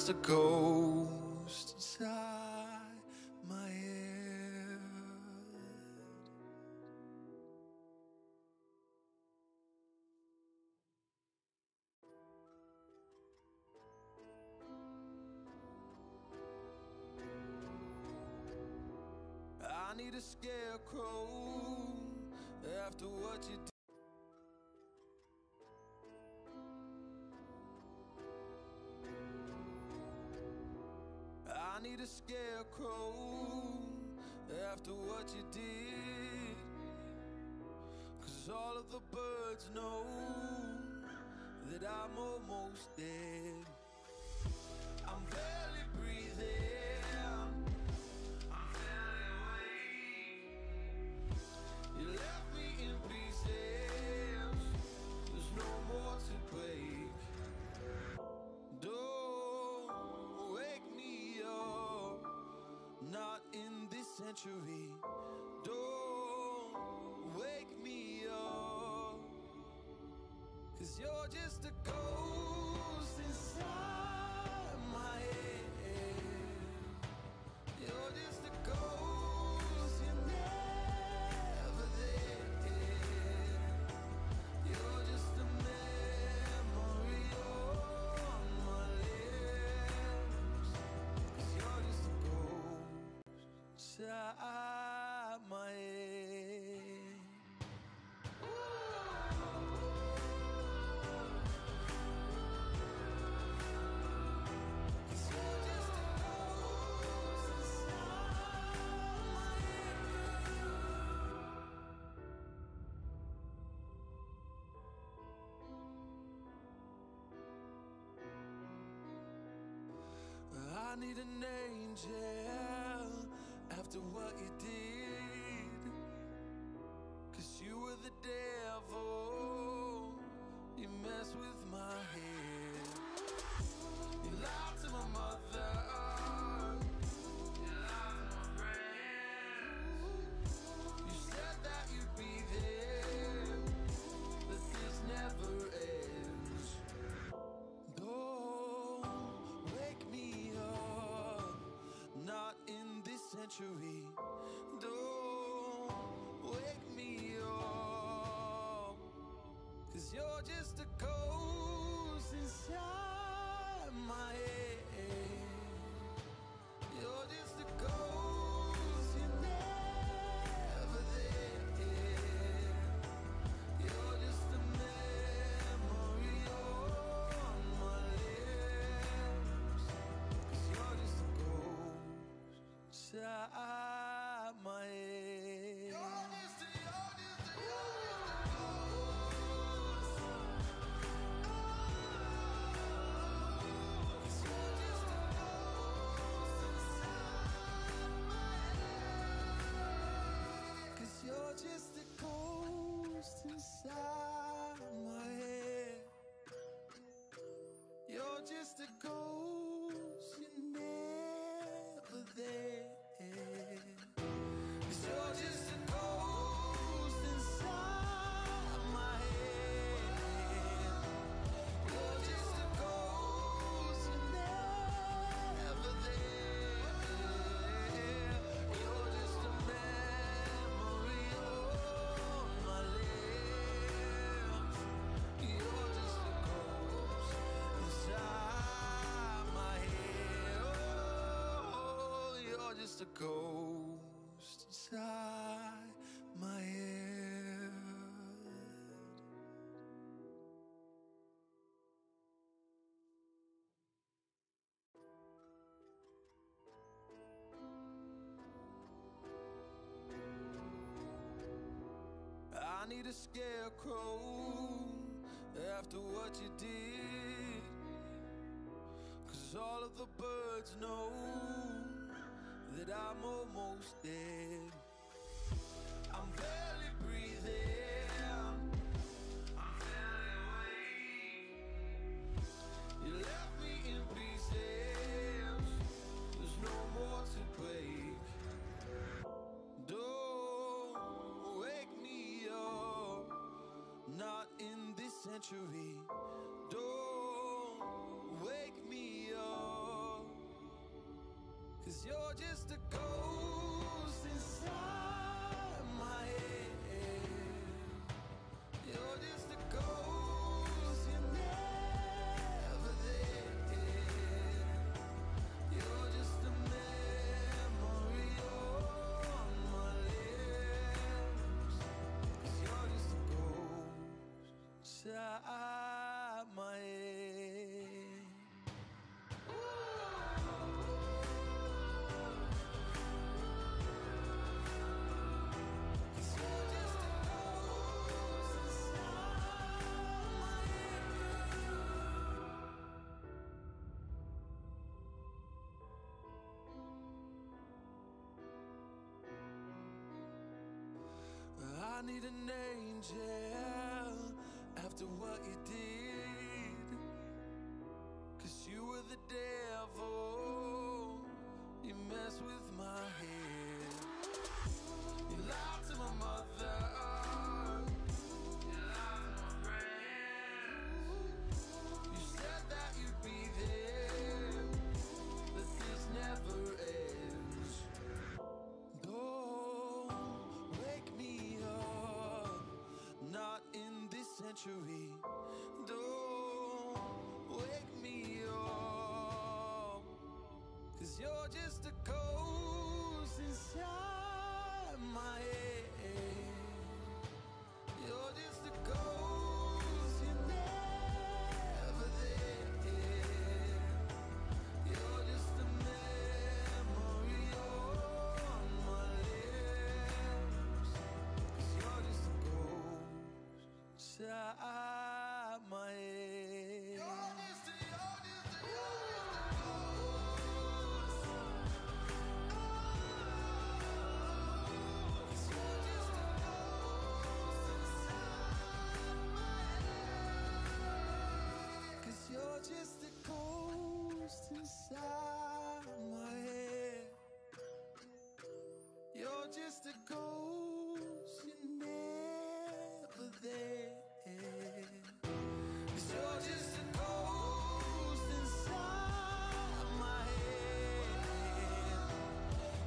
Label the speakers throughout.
Speaker 1: just a ghost inside my head. I need a scarecrow after what you did. I need a scarecrow after what you did, 'cause all of the birds know that I'm almost dead. I'm barely breathing, I'm barely awake. You left me in pieces, there's no more to break. Don't wake me up, not in this century. Don't wake me up, 'cause you're just a ghost inside my head. You're just a ghost, you're never there. You're just a memory on my lips, 'cause you're just a ghost inside my head. I need an angel after what you did, 'cause you were the devil, you mess with my head. You lied to my mother, you lied to my friends. You said that you'd be there, but this never ends. Don't wake me up, not in this century. Don't wake me up, 'cause you're just a ghost inside my head. You're just a ghost, you're never there. You're just a memory on my lips, 'cause you're just a ghost inside my head. You're just a ghost. You're just a ghost inside my head. You're just a ghost, you're never there. 'Cause you're just a ghost inside my head. You're just a ghost, you're never there. You're just a memory on my lips. You're just a ghost inside my head. Oh, you're just a ghost inside my head. I need a scarecrow after what you did, 'cause all of the birds know that I'm almost dead. I'm barely breathing, I'm barely awake. You left me in pieces, there's no more to break. Don't wake me up, not in this century. Don't wake me up, 'cause you're just a ghost inside my head. You're just a ghost, you're never there. You're just a memory on my lips. 'Cause you're just a ghost inside my head. I need an angel after what you did, 'cause you were the devil, you messed with my head. You lied to my mother, you lied to my friends. You said that you'd be there, but this never ends. Don't wake me up, not in this century. Don't wake me up, 'cause you're just a ghost inside my head. You're just a ghost, you're never there. You're just a memory on my lips. 'Cause you're just a ghost inside my head. You're just a ghost inside my head. You're just a ghost, you're never there. 'Cause you're just a ghost inside my head.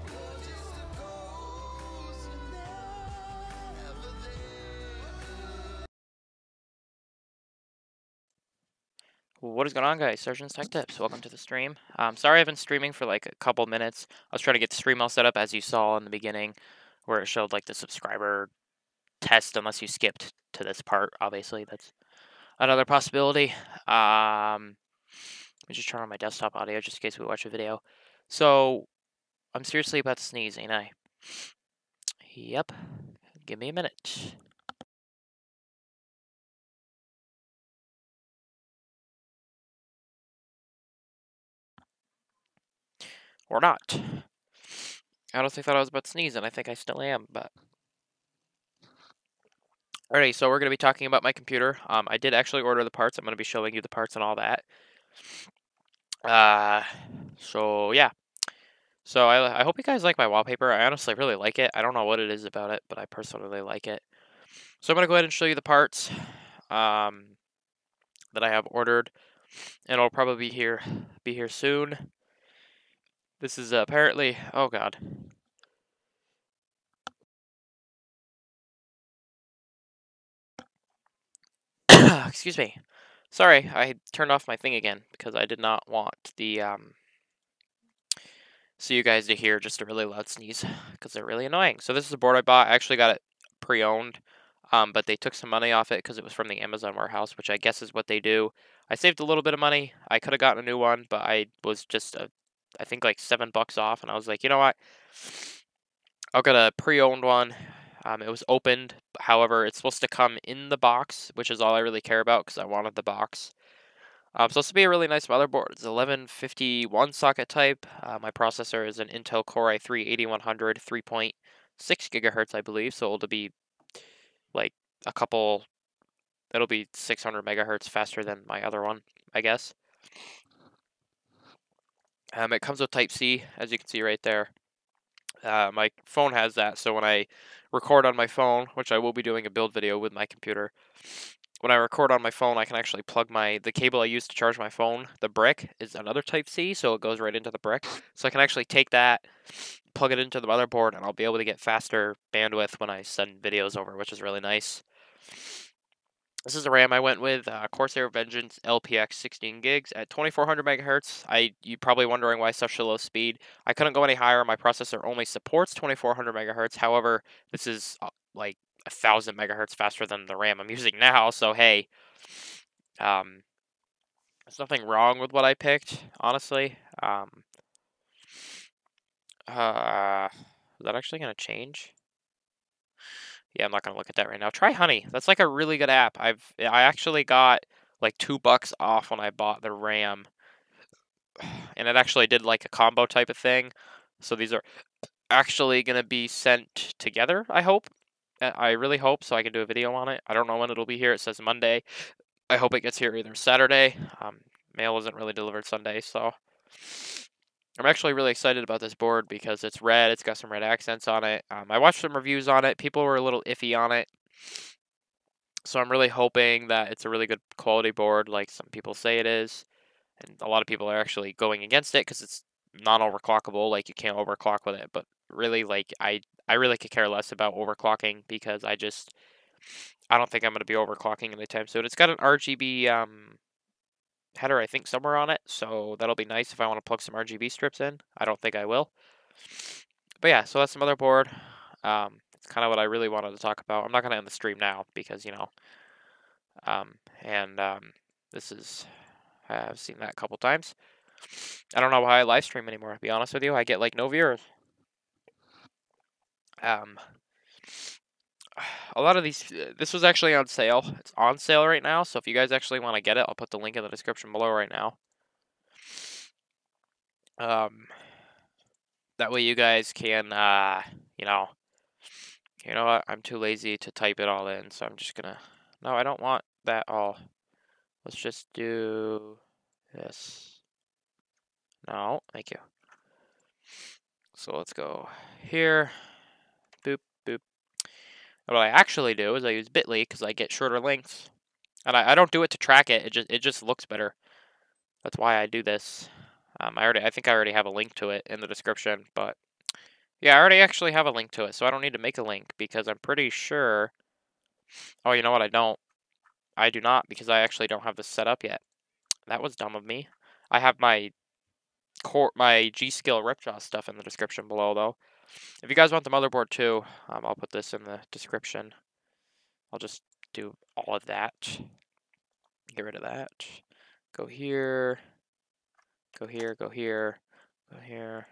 Speaker 1: You're just a ghost, you're never there.
Speaker 2: What is going on, guys? Surgeon's Tech Tips. Welcome to the stream. Sorry I've been streaming for like a couple minutes. I was trying to get the stream all set up, as you saw in the beginning, where it showed like the subscriber test, unless you skipped to this part. Obviously, that's another possibility. Let me just turn on my desktop audio just in case we watch a video. So, I'm seriously about to sneeze, ain't I? Yep. Give me a minute. Or not. I honestly thought I was about to sneeze, and I think I still am, but... Alrighty, so we're going to be talking about my computer. I did actually order the parts. I'm going to be showing you the parts and all that. So yeah. So I hope you guys like my wallpaper. I honestly really like it. I don't know what it is about it, but I personally like it. So I'm going to go ahead and show you the parts that I have ordered, and it'll probably be here soon. This is apparently, oh god. Excuse me. Sorry, I turned off my thing again because I did not want the so you guys to hear just a really loud sneeze because they're really annoying. So this is a board I bought. I actually got it pre-owned, but they took some money off it because it was from the Amazon warehouse, which I guess is what they do. I saved a little bit of money. I could have gotten a new one, but I was just, I think like $7 off, and I was like, you know what? I'll get a pre-owned one. It was opened, however, it's supposed to come in the box, which is all I really care about because I wanted the box. So this will be a really nice motherboard. It's 1151 socket type. My processor is an Intel Core i3 8100 3.6 gigahertz, I believe. So it'll be like it'll be 600 megahertz faster than my other one, I guess. It comes with Type-C, as you can see right there. My phone has that, so when I record on my phone, which I will be doing a build video with my computer, when I record on my phone, I can actually plug the cable I use to charge my phone. The brick is another Type-C, so it goes right into the brick. So I can actually take that, plug it into the motherboard, and I'll be able to get faster bandwidth when I send videos over, which is really nice. This is the RAM I went with, Corsair Vengeance LPX 16 gigs at 2400 megahertz. You're probably wondering why such a low speed. I couldn't go any higher. My processor only supports 2400 megahertz. However, this is like 1000 megahertz faster than the RAM I'm using now. So hey, there's nothing wrong with what I picked, honestly. Is that actually gonna change? Yeah, I'm not gonna look at that right now. Try Honey. That's like a really good app. I actually got like $2 off when I bought the RAM, and it actually did like a combo type of thing. So these are actually gonna be sent together. I hope. I really hope so. I can do a video on it. I don't know when it'll be here. It says Monday. I hope it gets here either Saturday. Mail isn't really delivered Sunday, so I'm actually really excited about this board because it's red. It's got some red accents on it. I watched some reviews on it. People were a little iffy on it. So I'm really hoping that it's a really good quality board like some people say it is. And a lot of people are actually going against it because it's not overclockable. Like, you can't overclock with it. But really, like, I really could care less about overclocking because I don't think I'm going to be overclocking anytime soon. It's got an RGB header, I think, somewhere on it. So that'll be nice if I want to plug some RGB strips in. I don't think I will. But yeah, so that's the motherboard. It's kind of what I really wanted to talk about. I'm not going to end the stream now because, this is, I've seen that a couple times. I don't know why I live stream anymore, to be honest with you. I get like no viewers. A lot of these, this was actually on sale. It's on sale right now, so if you guys actually want to get it, I'll put the link in the description below right now. That way you guys can, you know what? I'm too lazy to type it all in, so I'm just gonna, no, I don't want that all. Let's just do this. No, thank you. So let's go here. Boop, boop. What I actually do is I use Bitly because I get shorter links. And I don't do it to track it. It just looks better. That's why I do this. I think I already have a link to it in the description, but yeah, I already actually have a link to it, so I don't need to make a link because I'm pretty sure. Oh, you know what? I do not because I actually don't have this set up yet. That was dumb of me. I have my G-Skill Ripjaw stuff in the description below, though. If you guys want the motherboard too, I'll put this in the description. I'll just do all of that. Get rid of that. Go here. Go here. Go here. Go here.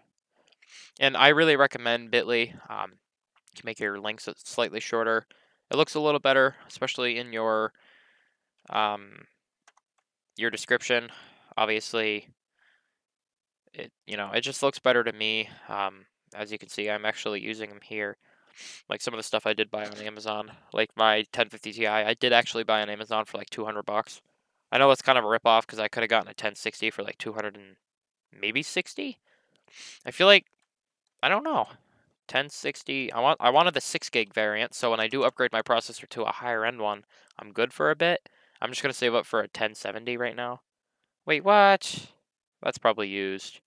Speaker 2: And I really recommend Bitly to make your links slightly shorter. It looks a little better, especially in your description. Obviously, it just looks better to me. As you can see, I'm actually using them here. Like some of the stuff I did buy on Amazon, like my 1050 Ti, I did actually buy on Amazon for like $200. I know it's kind of a ripoff because I could have gotten a 1060 for like 200 and maybe 60. I feel like, I don't know, 1060. I wanted the 6 gig variant, so when I do upgrade my processor to a higher end one, I'm good for a bit. I'm just gonna save up for a 1070 right now. Wait, what? That's probably used.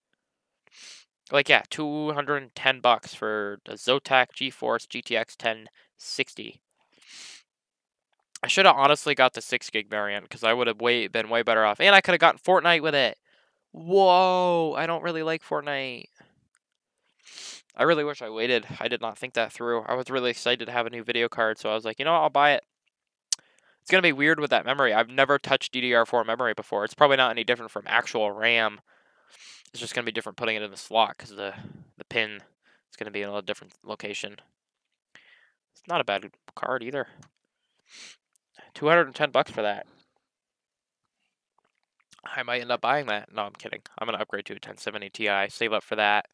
Speaker 2: Like, yeah, $210 for a Zotac GeForce GTX 1060. I should have honestly got the 6 gig variant because I would have been way better off. And I could have gotten Fortnite with it. Whoa, I don't really like Fortnite. I really wish I waited. I did not think that through. I was really excited to have a new video card, so I was like, you know what, I'll buy it. It's going to be weird with that memory. I've never touched DDR4 memory before. It's probably not any different from actual RAM. It's just going to be different putting it in the slot because the pin is going to be in a different location. It's not a bad card either. $210 for that. I might end up buying that. No, I'm kidding. I'm going to upgrade to a 1070 Ti, save up for that.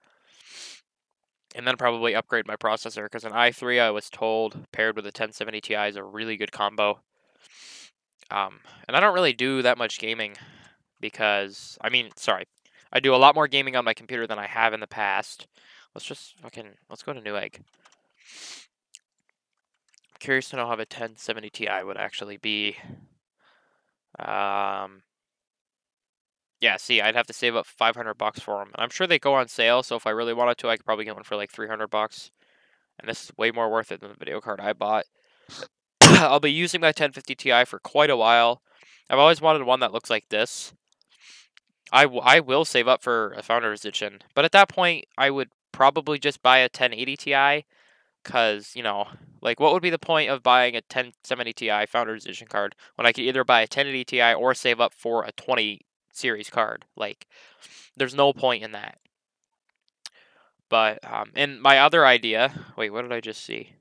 Speaker 2: And then probably upgrade my processor because an i3, I was told, paired with a 1070 Ti is a really good combo. And I don't really do that much gaming because, I do a lot more gaming on my computer than I have in the past. Let's go to Newegg. I'm curious to know how the 1070 Ti would actually be Yeah, see, I'd have to save up $500 for them. And I'm sure they go on sale, so if I really wanted to, I could probably get one for like $300. And this is way more worth it than the video card I bought. I'll be using my 1050 Ti for quite a while. I've always wanted one that looks like this. I will save up for a Founders Edition, but at that point, I would probably just buy a 1080 Ti, because, you know, like, what would be the point of buying a 1070 Ti Founders Edition card when I could either buy a 1080 Ti or save up for a 20 series card? Like, there's no point in that. But, and my other idea, wait, what did I just see?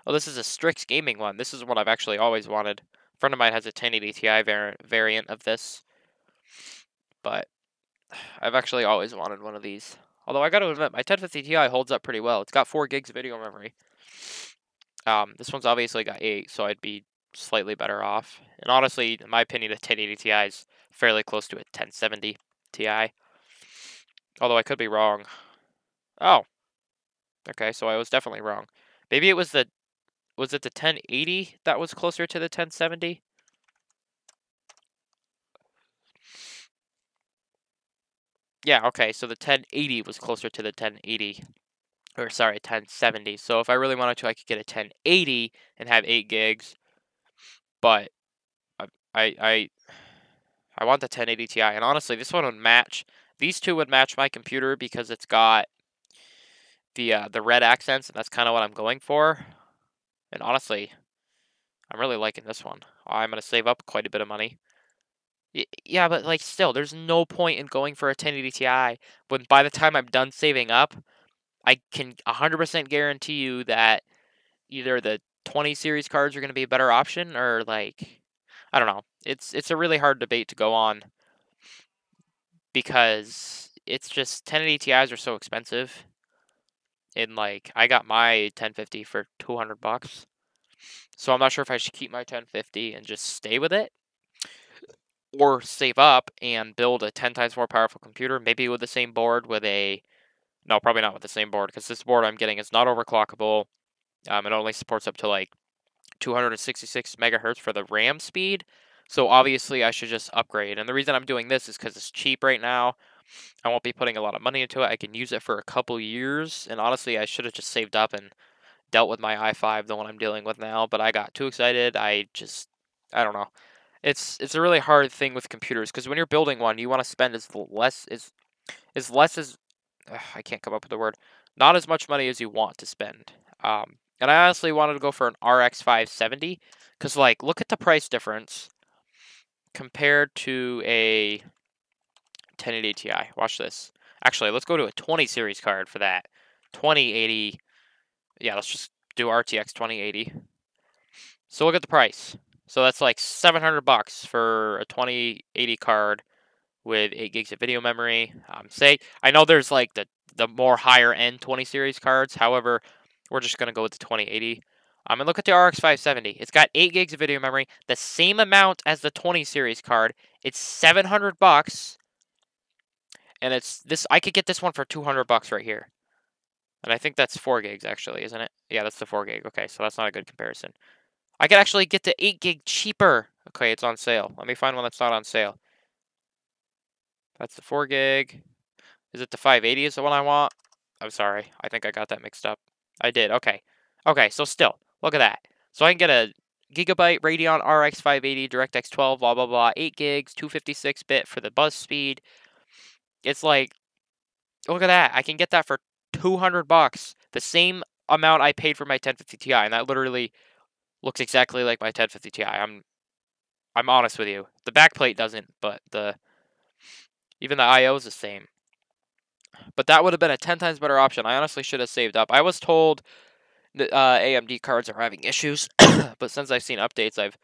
Speaker 2: Oh, this is a Strix Gaming one. This is what I've actually always wanted. A friend of mine has a 1080 Ti variant of this, but I've actually always wanted one of these. Although I gotta admit, my 1050 Ti holds up pretty well. It's got 4 gigs of video memory. This one's obviously got 8, so I'd be slightly better off. And honestly, in my opinion, a 1080 Ti is fairly close to a 1070 Ti. Although I could be wrong. Oh. Okay, so I was definitely wrong. Maybe it was was it the 1080 that was closer to the 1070? Yeah, okay, so the 1080 was closer to the 1080. Or sorry, 1070. So if I really wanted to, I could get a 1080 and have 8 gigs. But I want the 1080 Ti, and honestly, this one would match. These two would match my computer because it's got the red accents, and that's kind of what I'm going for. And honestly, I'm really liking this one. I'm gonna save up quite a bit of money. Yeah, but like still, there's no point in going for a 1080 Ti when by the time I'm done saving up, I can 100% guarantee you that either the 20 series cards are going to be a better option, or like, I don't know. It's a really hard debate to go on because it's just 1080 Ti's are so expensive. And like, I got my 1050 for $200, so I'm not sure if I should keep my 1050 and just stay with it, or save up and build a 10 times more powerful computer, maybe with the same board with a. No, probably not with the same board, because this board I'm getting is not overclockable. It only supports up to like 266 megahertz for the RAM speed. So obviously I should just upgrade. And the reason I'm doing this is because it's cheap right now. I won't be putting a lot of money into it. I can use it for a couple years. And honestly, I should have just saved up and dealt with my i5, the one I'm dealing with now. But I got too excited. I don't know. It's a really hard thing with computers, because when you're building one, you want to spend as I can't come up with the word. Not as much money as you want to spend. And I honestly wanted to go for an RX 570, because like, look at the price difference compared to a 1080 Ti. Watch this. Actually, let's go to a 20 series card for that. 2080. Yeah, let's just do RTX 2080. So look at the price. So that's like $700 for a 2080 card with 8 gigs of video memory. Say, I know there's like the more higher end 20 series cards. However, we're just gonna go with the 2080. And look at the RX 570. It's got 8 gigs of video memory, the same amount as the 20 series card. It's $700, and it's this. I could get this one for $200 right here, and I think that's 4 gigs actually, isn't it? Yeah, that's the 4 gig. Okay, so that's not a good comparison. I could actually get the 8 gig cheaper. Okay, it's on sale. Let me find one that's not on sale. That's the 4 gig. Is it the 580 is the one I want? I'm sorry. I think I got that mixed up. I did. Okay. Okay, so still, look at that. So I can get a Gigabyte Radeon RX 580 DirectX 12, blah, blah, blah, 8 gigs, 256-bit for the buzz speed. It's like, look at that. I can get that for $200, the same amount I paid for my 1050 Ti, and that literally looks exactly like my 1050 Ti. I'm honest with you. The backplate doesn't, but even the I/O is the same. But that would have been a 10 times better option. I honestly should have saved up. I was told that AMD cards are having issues, but since I've seen updates, I've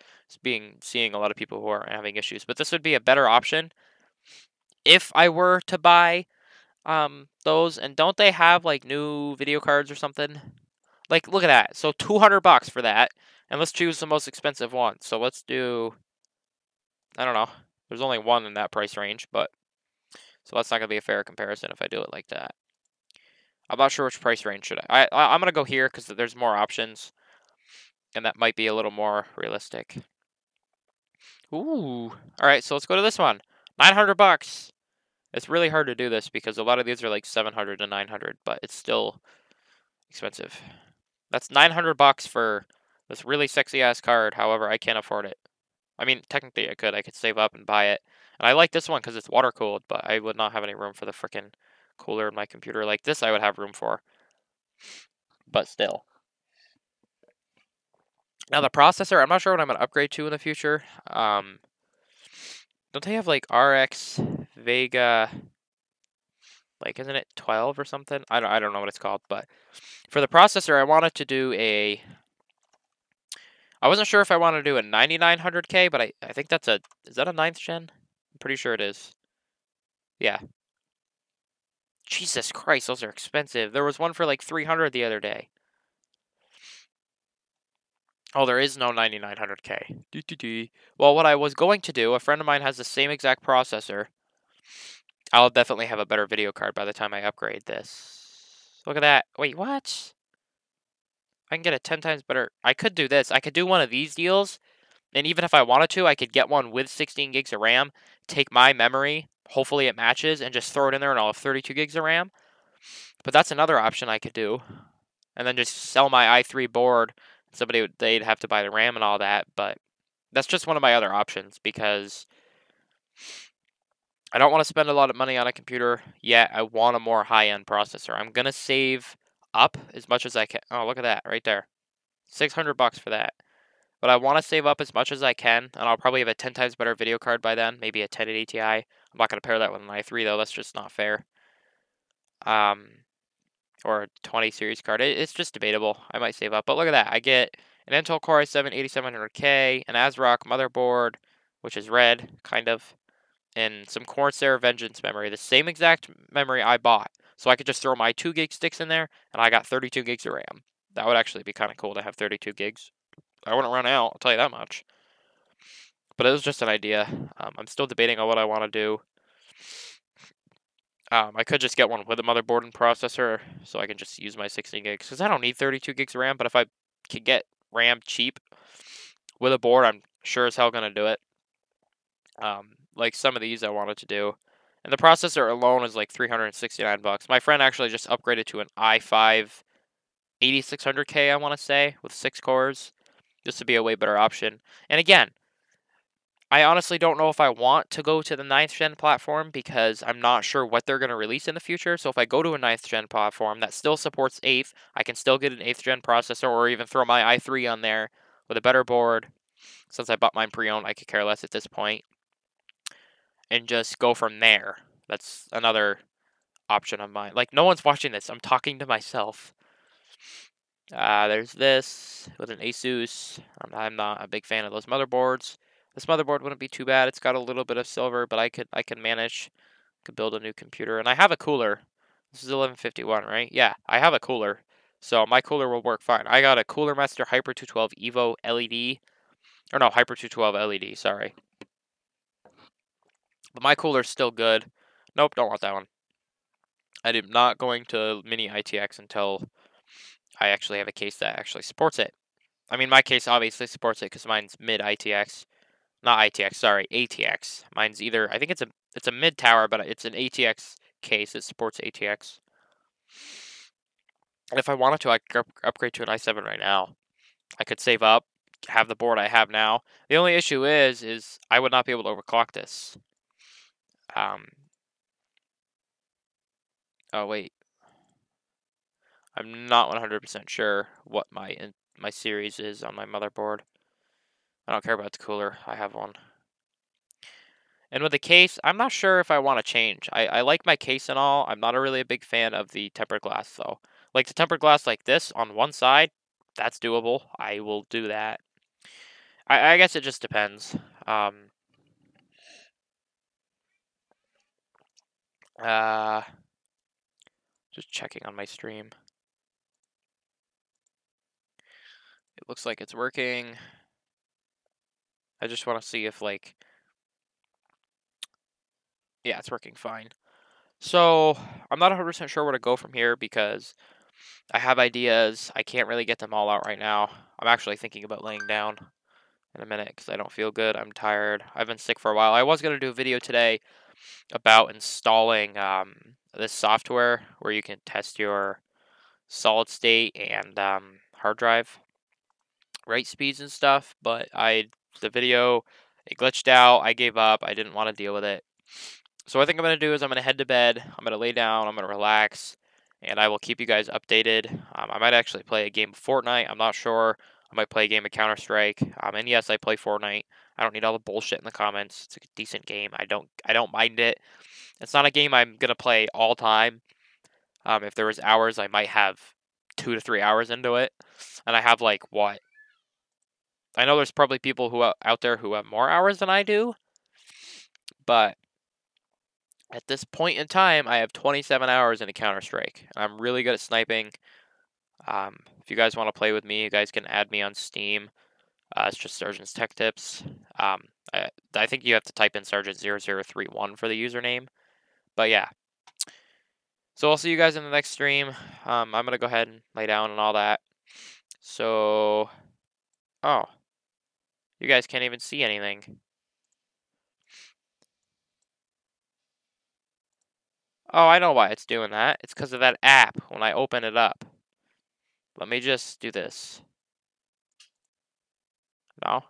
Speaker 2: seeing a lot of people who are having issues. But this would be a better option if I were to buy those. And don't they have like new video cards or something? Like, look at that. So $200 for that, and let's choose the most expensive one. So let's do, I don't know. There's only one in that price range, but so that's not gonna be a fair comparison if I do it like that. I'm not sure which price range should I'm gonna go here because there's more options, and that might be a little more realistic. Ooh. Alright, so let's go to this one. $900. It's really hard to do this because a lot of these are like 700 to 900, but it's still expensive. That's $900 for this really sexy ass card. However, I can't afford it. I mean, technically I could. I could save up and buy it. And I like this one because it's water cooled, but I would not have any room for the freaking cooler in my computer. Like this, I would have room for. But still. Now the processor, I'm not sure what I'm going to upgrade to in the future. Don't they have like RX Vega? Like, isn't it 12 or something? I don't know what it's called, but for the processor, I wanted to do a. I wasn't sure if I wanted to do a 9900K, but I think that's a. Is that a 9th gen? I'm pretty sure it is. Yeah. Jesus Christ, those are expensive. There was one for like 300 the other day. Oh, there is no 9900K. Well, what I was going to do, a friend of mine has the same exact processor. I'll definitely have a better video card by the time I upgrade this. Look at that. Wait, what? I can get a 10 times better. I could do this. I could do one of these deals. And even if I wanted to, I could get one with 16 gigs of RAM, take my memory, hopefully it matches, and just throw it in there and I'll have 32 gigs of RAM. But that's another option I could do. And then just sell my i3 board. They'd have to buy the RAM and all that. But that's just one of my other options because I don't want to spend a lot of money on a computer yet. I want a more high-end processor. I'm going to save up as much as I can. Oh, look at that right there. $600 for that. But I want to save up as much as I can, and I'll probably have a 10 times better video card by then, maybe a 1080 Ti. I'm not going to pair that with an i3 though. That's just not fair. Or a 20 series card. It's just debatable. I might save up, but look at that. I get an Intel Core i7 8700K, an ASRock motherboard, which is red, kind of, and some Corsair Vengeance memory, the same exact memory I bought. So I could just throw my 2 gig sticks in there, and I got 32 gigs of RAM. That would actually be kind of cool to have 32 gigs. I wouldn't run out, I'll tell you that much. But it was just an idea. I'm still debating on what I want to do. I could just get one with a motherboard and processor, so I can just use my 16 gigs. Because I don't need 32 gigs of RAM, but if I could get RAM cheap with a board, I'm sure as hell going to do it. Like some of these I wanted to do. And the processor alone is like $369. My friend actually just upgraded to an i5 8600K, I want to say, with 6 cores, just to be a way better option. And again, I honestly don't know if I want to go to the 9th gen platform because I'm not sure what they're going to release in the future. So if I go to a 9th gen platform that still supports 8th, I can still get an 8th gen processor or even throw my i3 on there with a better board. Since I bought mine pre-owned, I could care less at this point. And just go from there. That's another option of mine. Like, no one's watching this. I'm talking to myself. There's this with an Asus. I'm not a big fan of those motherboards. This motherboard wouldn't be too bad. It's got a little bit of silver, but I could manage. Could build a new computer, and I have a cooler. This is 1151, right? Yeah, I have a cooler, so my cooler will work fine. I got a Cooler Master Hyper 212 Evo LED, or no, Hyper 212 LED. Sorry, but my cooler's still good. Nope, don't want that one. I am not going to Mini ITX until I actually have a case that actually supports it. I mean, my case obviously supports it because mine's mid ITX. Not ITX, sorry, ATX. Mine's either, I think it's a mid tower, but it's an ATX case. It supports ATX. And if I wanted to, I could upgrade to an i7 right now. I could save up, have the board I have now. The only issue is I would not be able to overclock this. Oh wait, I'm not 100% sure what my series is on my motherboard. I don't care about the cooler. I have one. And with the case, I'm not sure if I want to change. I like my case and all. I'm not really a big fan of the tempered glass, though. Like the tempered glass like this on one side, that's doable. I will do that. I guess it just depends. Just checking on my stream. It looks like it's working. I just want to see if, like... Yeah, it's working fine. So, I'm not 100% sure where to go from here because I have ideas. I can't really get them all out right now. I'm actually thinking about laying down in a minute because I don't feel good. I'm tired. I've been sick for a while. I was going to do a video today about installing this software where you can test your solid state and hard drive write speeds and stuff, but the video, it glitched out. I gave up. I didn't want to deal with it. So what I think I'm going to do is I'm going to head to bed. I'm going to lay down. I'm going to relax, and I will keep you guys updated. I might actually play a game of Fortnite. I'm not sure. I might play a game of Counter-Strike. And yes, I play Fortnite. I don't need all the bullshit in the comments. It's a decent game. I don't mind it. It's not a game I'm going to play all time. If there was hours, I might have 2 to 3 hours into it. And I have like what? I know there's probably people who out there who have more hours than I do, but at this point in time, I have 27 hours in a Counter-Strike. I'm really good at sniping. If you guys want to play with me, you guys can add me on Steam. It's just Sergeant's Tech Tips. I think you have to type in Sergeant0031 for the username. But yeah. So I'll see you guys in the next stream. I'm going to go ahead and lay down and all that. So, oh. You guys can't even see anything. Oh, I know why it's doing that. It's because of that app when I open it up. Let me just do this. No?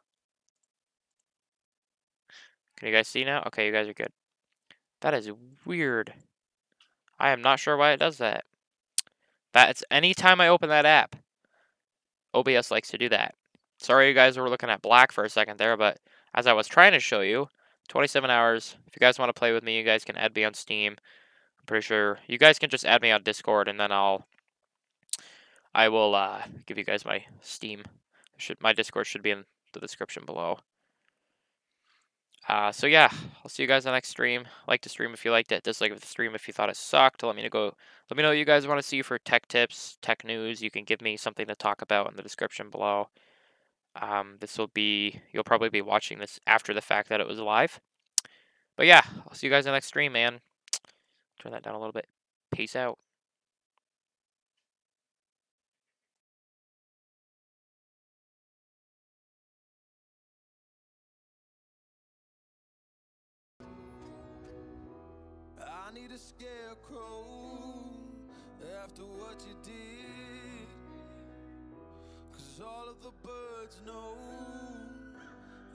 Speaker 2: Can you guys see now? Okay, you guys are good. That is weird. I am not sure why it does that. That's anytime I open that app, OBS likes to do that. Sorry you guys were looking at black for a second there, but as I was trying to show you, 27 hours. If you guys want to play with me, you guys can add me on Steam. I'm pretty sure you guys can just add me on Discord, and then I will give you guys my Steam. My Discord should be in the description below. So yeah, I'll see you guys on the next stream. Like the stream if you liked it. Dislike the stream if you thought it sucked. Let me know what you guys want to see for tech tips, tech news. You can give me something to talk about in the description below. You'll probably be watching this after the fact that it was live. But yeah, I'll see you guys in the next stream, man. Turn that down a little bit. Peace out.
Speaker 1: I need a scarecrow after what you did, 'cause all of the birds know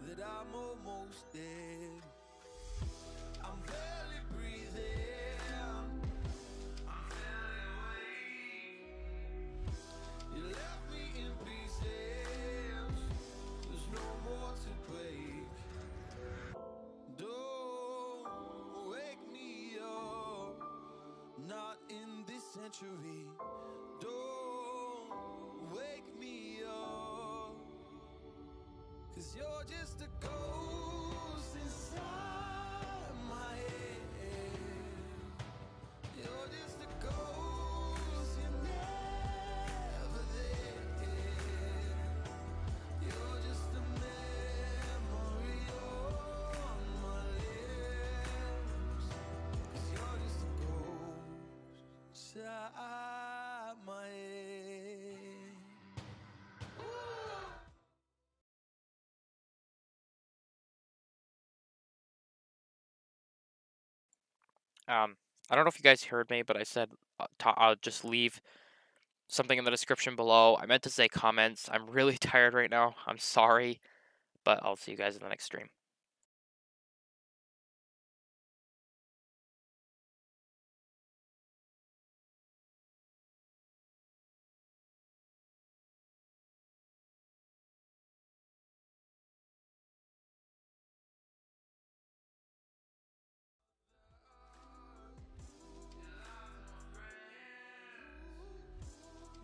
Speaker 1: that I'm almost dead. I'm barely breathing, I'm barely awake. You left me in pieces, there's no more to break. Don't wake me up, not in this century. Don't wake me up, 'cause you're just a ghost inside my head. You're just a ghost, you're never there. You're just a memory on my lips, 'cause you're just a ghost inside my head.
Speaker 2: I don't know if you guys heard me, but I said I'll just leave something in the description below. I meant to say comments. I'm really tired right now. I'm sorry, but I'll see you guys in the next stream.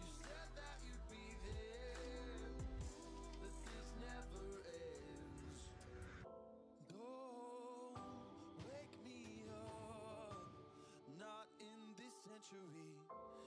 Speaker 1: You said that you'd be there, that this never ends. Don't wake me up, not in this century.